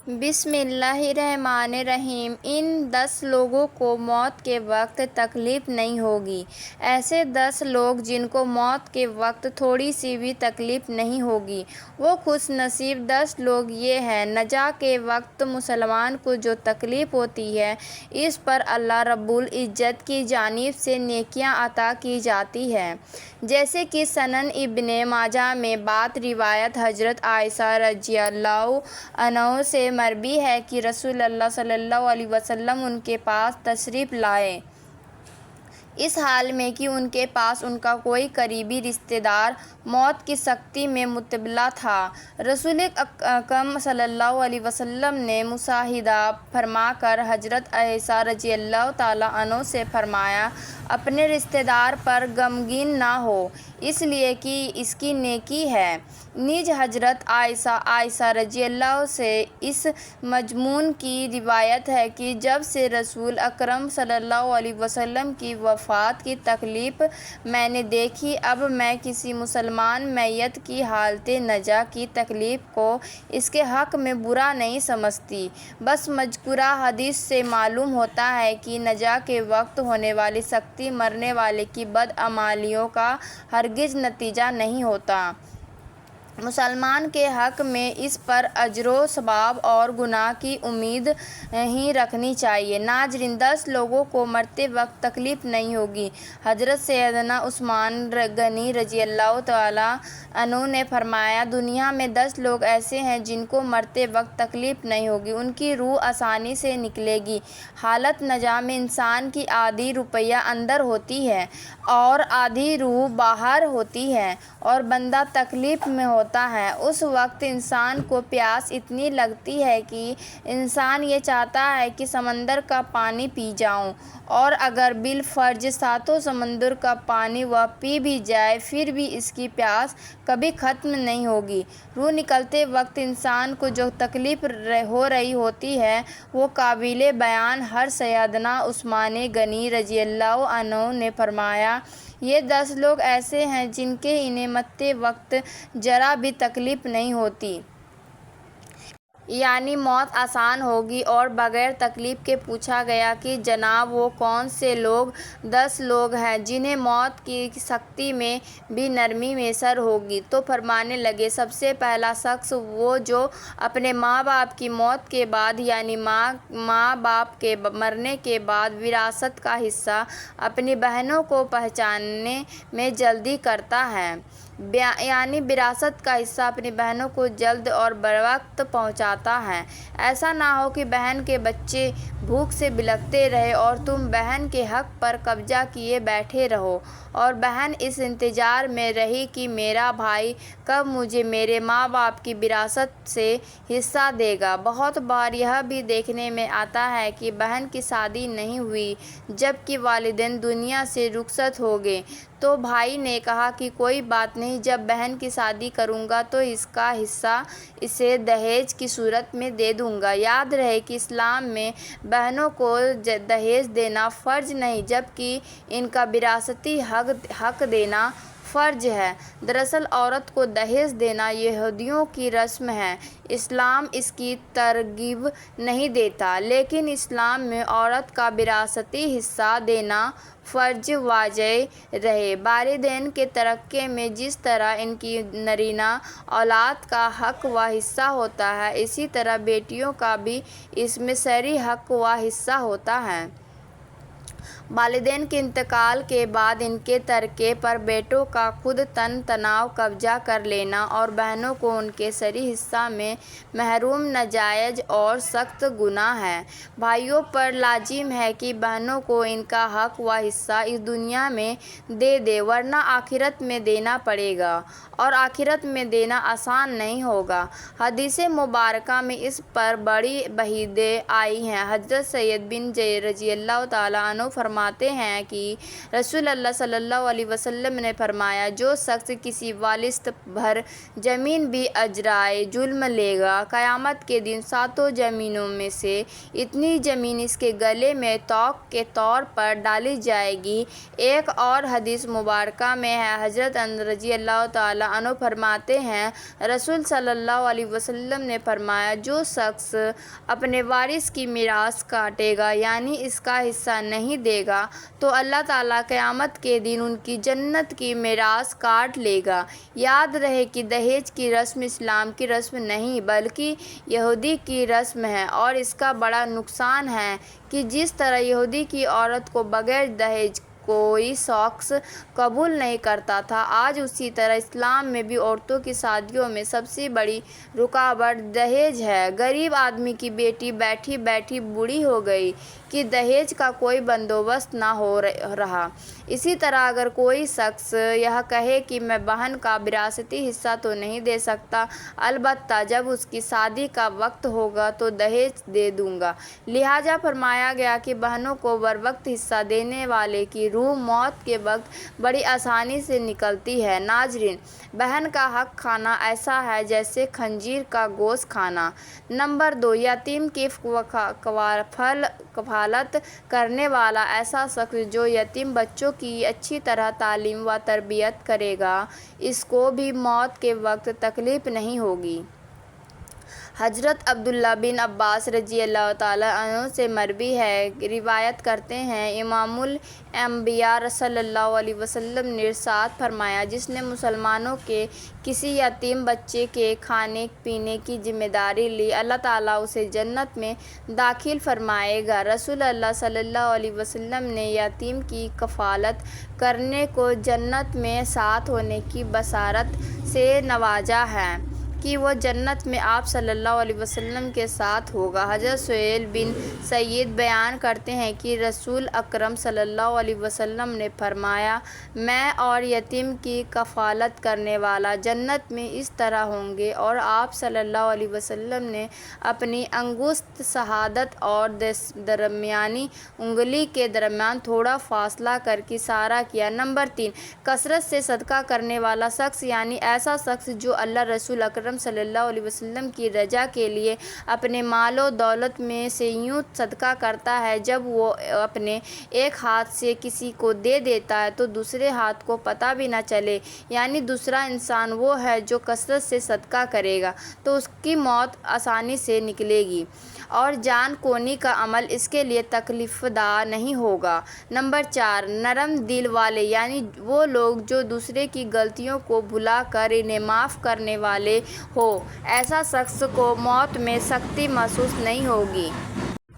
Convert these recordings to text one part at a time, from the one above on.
بسم اللہ الرحمن الرحیم۔ ان 10 لوگوں کو موت کے وقت تکلیف نہیں ہوگی۔ ایسے 10 لوگ جن کو موت کے وقت تھوڑی سی بھی تکلیف نہیں ہوگی، وہ خوش نصیب 10 لوگ یہ ہیں۔ نجات کے وقت مسلمان کو جو تکلیف ہوتی ہے، اس پر اللہ رب العزت کی جانب سے نیکیاں عطا کی جاتی ہیں، جیسے کہ سنن ابن ماجہ میں بات روایت حضرت عائشہ رضی اللہ عنہا سے مروی ہے کہ رسول اللہ صلی اللہ علیہ وسلم ان کے پاس تشریف لائے، اس حال میں کہ ان کے پاس ان کا کوئی قریبی رشتہ دار موت کی سختی میں مبتلا تھا۔ رسول اکرم صلی اللہ علیہ وسلم نے مشاہدہ فرما کر حضرت عائشہ رضی اللہ تعالیٰ عنہا سے فرمایا، اپنے رشتہ دار پر غمگین نہ ہو، اس لیے کہ اس کی نیکی ہے۔ نیز حضرت عائشہ رضی اللہ سے اس مضمون کی روایت ہے کہ جب سے رسول اکرم صلی اللہ علیہ وسلم کی وفات کی تکلیف میں نے دیکھی، اب میں کسی مسلمان میت کی حالت نجا کی تکلیف کو اس کے حق میں برا نہیں سمجھتی۔ بس مذکورہ حدیث سے معلوم ہوتا ہے کہ نجا کے وقت ہونے والی سختی مرنے والے کی بدعملیوں کا ہرگز نتیجہ نہیں ہوتا۔ مسلمان کے حق میں اس پر اجر و ثواب اور گناہ کی امید ہی رکھنی چاہیے۔ ناظرین، 10 لوگوں کو مرتے وقت تکلیف نہیں ہوگی۔ حضرت سیدنا عثمان غنی رضی اللہ تعالیٰ عنہ نے فرمایا، دنیا میں 10 لوگ ایسے ہیں جن کو مرتے وقت تکلیف نہیں ہوگی، ان کی روح آسانی سے نکلے گی۔ حالت نجا میں انسان کی آدھی روح اندر ہوتی ہے اور آدھی روح باہر ہوتی ہے اور بندہ تکلیف میں ہوتا ہے۔ اس وقت انسان کو پیاس اتنی لگتی ہے کہ انسان یہ چاہتا ہے کہ سمندر کا پانی پی جاؤں، اور اگر بالفرض ساتوں سمندر کا پانی وہ پی بھی جائے، پھر بھی اس کی پیاس کبھی ختم نہیں ہوگی۔ روح نکلتے وقت انسان کو جو تکلیف ہو رہی ہوتی ہے، وہ قابل بیان ہے۔ سیدنا عثمان غنی رضی اللہ عنہ نے فرمایا، یہ 10 لوگ ایسے ہیں جن کے انہیں مرتے وقت ذرا بھی تکلیف نہیں ہوتی۔ یعنی موت آسان ہوگی۔ اور بغیر تکلیف کے پوچھا گیا کہ جناب وہ کون سے لوگ 10 لوگ ہیں جنہیں موت کی سختی میں بھی نرمی میسر ہوگی؟ تو فرمانے لگے، سب سے پہلا شخص وہ جو اپنے ماں باپ کی موت کے بعد، یعنی ماں باپ کے مرنے کے بعد وراثت کا حصہ اپنی بہنوں کو پہنچانے میں جلدی کرتا ہے۔ یعنی وراثت کا حصہ اپنی بہنوں کو جلد اور بروقت پہنچاتا ہے۔ ایسا نہ ہو کہ بہن کے بچے بھوک سے بلکتے رہیں اور تم بہن کے حق پر قبضہ کیے بیٹھے رہو، اور بہن اس انتظار میں رہی کہ میرا بھائی کب مجھے میرے ماں باپ کی وراثت سے حصہ دے گا۔ بہت بار یہ بھی دیکھنے میں آتا ہے کہ بہن کی شادی نہیں ہوئی، جبکہ والدین دنیا سے رخصت ہو گئے، تو بھائی نے کہا کہ کوئی بات نہیں، جب بہن کی شادی کروں گا تو اس کا حصہ اسے دہیج کی صورت میں دے دوں گا۔ یاد رہے کہ اسلام میں بہنوں کو دہیج دینا فرض نہیں، جبکہ ان کا وراثتی حق دینا فرض ہے۔ دراصل عورت کو دہیج دینا یہودیوں کی رسم ہے۔ اسلام اس کی ترغیب نہیں دیتا، لیکن اسلام میں عورت کا وراثتی حصہ دینا فرض واضح رہے۔ والدین کے ترکے میں جس طرح ان کی نرینہ اولاد کا حق و حصہ ہوتا ہے، اسی طرح بیٹیوں کا بھی اس میں شرعی حق و حصہ ہوتا ہے۔ والدین کے انتقال کے بعد ان کے ترکے پر بیٹوں کا خود تنہا قبضہ کر لینا اور بہنوں کو ان کے شرعی حصہ میں محروم ناجائز اور سخت گناہ ہے۔ بھائیوں پر لازم ہے کہ بہنوں کو ان کا حق و حصہ اس دنیا میں دے دیں، ورنہ آخرت میں دینا پڑے گا، اور آخرت میں دینا آسان نہیں ہوگا۔ حدیث مبارکہ میں اس پر بڑی وعیدیں آئی ہیں۔ حضرت سعید بن زید رضی اللہ تعالیٰ عنہ فرماتے فرماتے ہیں کہ رسول اللہ صلی اللہ علیہ وسلم نے فرمایا، جو شخص کسی والست بھر زمین بھی اجرائے ظلم لے گا، قیامت کے دن 7 زمینوں میں سے اتنی زمین اس کے گلے میں طوق کے طور پر ڈالی جائے گی۔ ایک اور حدیث مبارکہ میں ہے، حضرت انس رضی اللہ تعالیٰ عنہ فرماتے ہیں، رسول صلی اللہ علیہ وسلم نے فرمایا، جو شخص اپنے وارث کی میراث کاٹے گا یعنی اس کا حصہ نہیں دے گا تو اللہ تعالیٰ قیامت کے دن ان کی جنت کی میراث کاٹ لے گا۔ یاد رہے کہ دہیج کی رسم اسلام کی رسم نہیں بلکہ یہودی کی رسم ہے، اور اس کا بڑا نقصان ہے کہ جس طرح یہودی کی عورت کو بغیر دہیج کوئی شخص قبول نہیں کرتا تھا، آج اسی طرح اسلام میں بھی عورتوں کی شادیوں میں سب سے بڑی رکاوٹ دہیج ہے۔ غریب آدمی کی بیٹی بیٹھی بیٹھی بوڑھی ہو گئی کہ دہیج کا کوئی بندوبست نہ ہو رہا۔ اسی طرح اگر کوئی شخص یہ کہے کہ میں بہن کا وراثتی حصہ تو نہیں دے سکتا، البتہ جب اس کی شادی کا وقت ہوگا تو دہیج دے دوں گا، لہٰذا فرمایا گیا کہ بہنوں کو بروقت حصہ دینے والے کی روح موت کے وقت بڑی آسانی سے نکلتی ہے۔ ناظرین، بہن کا حق کھانا ایسا ہے جیسے خنزیر کا گوشت کھانا۔ نمبر 2، یتیم کی کفالت کرنے والا ایسا شخص جو یتیم بچوں کی اچھی طرح تعلیم و تربیت کرے گا، اس کو بھی موت کے وقت تکلیف نہیں ہوگی۔ حضرت عبداللہ بن عباس رضی اللہ تعالیٰ عنہ سے مروی ہے، روایت کرتے ہیں، امام الانبیاء صلی اللہ علیہ وسلم نے ارشاد فرمایا، جس نے مسلمانوں کے کسی یتیم بچے کے کھانے پینے کی ذمہ داری لی، اللہ تعالیٰ اسے جنت میں داخل فرمائے گا۔ رسول اللہ صلی اللہ علیہ وسلم نے یتیم کی کفالت کرنے کو جنت میں ساتھ ہونے کی بشارت سے نوازا ہے کہ وہ جنت میں آپ صلی اللہ علیہ وسلم کے ساتھ ہوگا۔ حضرت سہیل بن سعید بیان کرتے ہیں کہ رسول اکرم صلی اللہ علیہ وسلم نے فرمایا، میں اور یتیم کی کفالت کرنے والا جنت میں اس طرح ہوں گے، اور آپ صلی اللہ علیہ وسلم نے اپنی انگشت شہادت اور درمیانی انگلی کے درمیان تھوڑا فاصلہ کر کے اشارہ کیا۔ نمبر 3، کثرت سے صدقہ کرنے والا شخص یعنی ایسا شخص جو اللہ رسول اکرم صلی اللہ علیہ وسلم کی رضا کے لیے اپنے مال و دولت میں سے یوں صدقہ کرتا ہے، جب وہ اپنے ایک ہاتھ سے کسی کو دے دیتا ہے تو دوسرے ہاتھ کو پتہ بھی نہ چلے، یعنی دوسرا انسان وہ ہے جو کثرت سے صدقہ کرے گا تو اس کی موت آسانی سے نکلے گی اور جان کونی کا عمل اس کے لیے تکلیف دہ نہیں ہوگا۔ نمبر 4، نرم دل والے یعنی وہ لوگ جو دوسرے کی غلطیوں کو بھلا کر انہیں معاف کرنے والے ہو، ایسا شخص کو موت میں سختی محسوس نہیں ہوگی،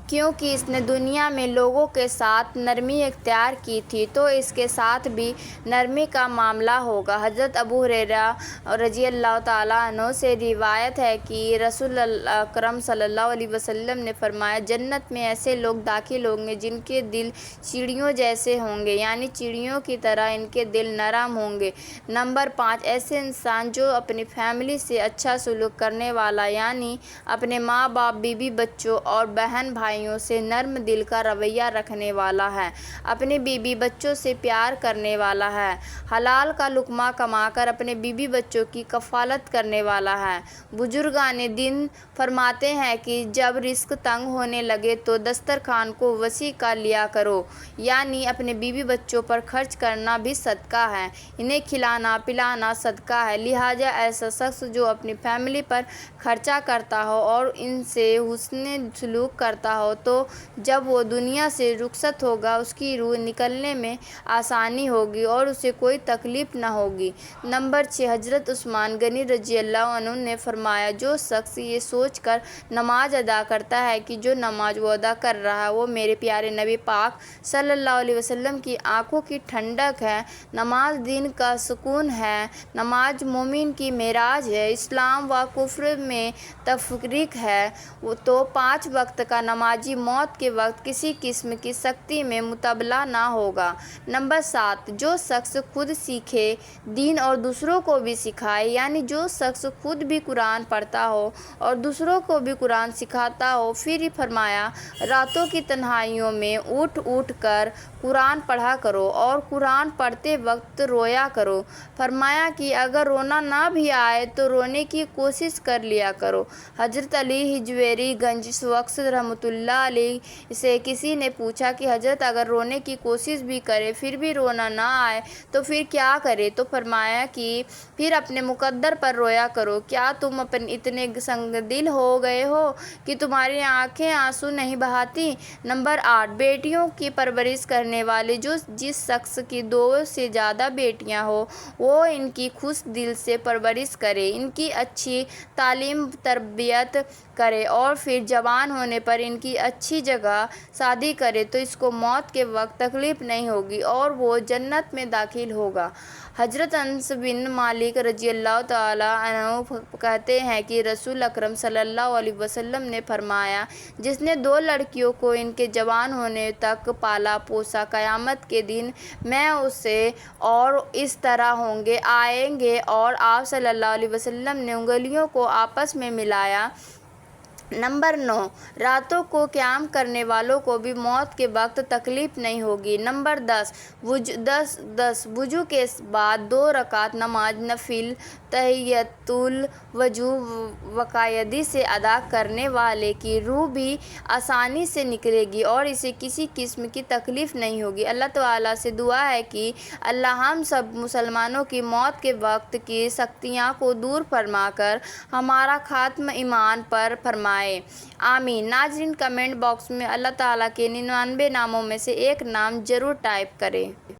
کیونکہ اس نے دنیا میں لوگوں کے ساتھ نرمی اختیار کی تھی تو اس کے ساتھ بھی نرمی کا معاملہ ہوگا۔ حضرت ابو ہریرہ رضی اللہ تعالیٰ عنہ سے روایت ہے کہ رسول اکرم صلی اللہ علیہ وسلم نے فرمایا، جنت میں ایسے لوگ داخل ہوں گے جن کے دل چڑیوں جیسے ہوں گے، یعنی چڑیوں کی طرح ان کے دل نرم ہوں گے۔ نمبر 5، ایسے انسان جو اپنی فیملی سے اچھا سلوک کرنے والا یعنی اپنے ماں باپ، بیوی بچوں اور بہن بھائیوں سے نرم دل کا رویہ رکھنے والا ہے، اپنے بیوی بچوں سے پیار کرنے والا ہے، حلال کا لقمہ کما کر اپنے بیوی بچوں کی کفالت کرنے والا ہے۔ بزرگان دین فرماتے ہیں کہ جب رزق تنگ ہونے لگے تو دسترخوان کو وسیع کر لیا کرو، یعنی اپنے بیوی بچوں پر خرچ کرنا بھی صدقہ ہے، انہیں کھلانا پلانا صدقہ ہے، لہٰذا ایسا شخص جو اپنی فیملی پر خرچہ کرتا ہو اور ان سے حسن سلوک کرتا ہو تو جب وہ دنیا سے رخصت ہوگا اس کی روح نکلنے میں آسانی ہوگی اور اسے کوئی تکلیف نہ ہوگی۔ نمبر 6، حضرت عثمان غنی رضی اللہ عنہ نے فرمایا، جو شخص یہ سوچ کر نماز ادا کرتا ہے کہ جو نماز وہ ادا کر رہا ہے وہ میرے پیارے نبی پاک صلی اللہ علیہ وسلم کی آنکھوں کی ٹھنڈک ہے، نماز دین کا سکون ہے، نماز مومن کی معراج ہے، اسلام و کفر میں تفریق ہے، تو 5 وقت کا نماز بازی موت کے وقت کسی قسم کی سختی میں مبتلا نہ ہوگا۔ نمبر 7، جو شخص خود سیکھے دین اور دوسروں کو بھی سکھائے، یعنی جو شخص خود بھی قرآن پڑھتا ہو اور دوسروں کو بھی قرآن سکھاتا ہو۔ پھر فرمایا، راتوں کی تنہائیوں میں اٹھ اٹھ کر قرآن پڑھا کرو اور قرآن پڑھتے وقت رویا کرو۔ فرمایا کہ اگر رونا نہ بھی آئے تو رونے کی کوشش کر لیا کرو۔ حضرت علی ہجویری گنج بخش رحمۃ اللہ علیہ سے کسی نے پوچھا کہ حضرت اگر رونے کی کوشش بھی کرے پھر بھی رونا نہ آئے تو پھر کیا کرے؟ تو فرمایا کہ پھر اپنے مقدر پر رویا کرو۔ کیا تم اتنے سنگ دل ہو گئے ہو کہ تمہاری آنکھیں آنسو نہیں بہاتی؟ نمبر 8، بیٹیوں کی پرورش کرنے والے، جس شخص کی 2 سے زیادہ بیٹیاں ہوں وہ ان کی خوش دل سے پرورش کرے، ان کی اچھی تعلیم تربیت کرے اور پھر جوان ہونے پر ان کی اچھی جگہ شادی کرے تو اس کو موت کے وقت تکلیف نہیں ہوگی اور وہ جنت میں داخل ہوگا۔ حضرت انس بن مالک رضی اللہ تعالیٰ عنہ کہتے ہیں کہ رسول اکرم صلی اللہ علیہ وسلم نے فرمایا، جس نے 2 لڑکیوں کو ان کے جوان ہونے تک پالا پوسا، قیامت کے دن میں اسے اور اس طرح آئیں گے۔ اور آپ صلی اللہ علیہ وسلم نے انگلیوں کو آپس میں ملایا۔ نمبر 9، راتوں کو قیام کرنے والوں کو بھی موت کے وقت تکلیف نہیں ہوگی۔ نمبر 10، وضو کے بعد 2 رکعت نماز نفل تحیۃ الوضو باقاعدگی سے ادا کرنے والے کی روح بھی آسانی سے نکلے گی اور اسے کسی قسم کی تکلیف نہیں ہوگی۔ اللہ تعالیٰ سے دعا ہے کہ اللہ ہم سب مسلمانوں کی موت کے وقت کی سختیوں کو دور فرما کر ہمارا خاتمہ ایمان پر فرمائے، آمین۔ ناظرین، کمنٹ باکس میں اللہ تعالیٰ کے 99 ناموں میں سے ایک نام ضرور ٹائپ کریں۔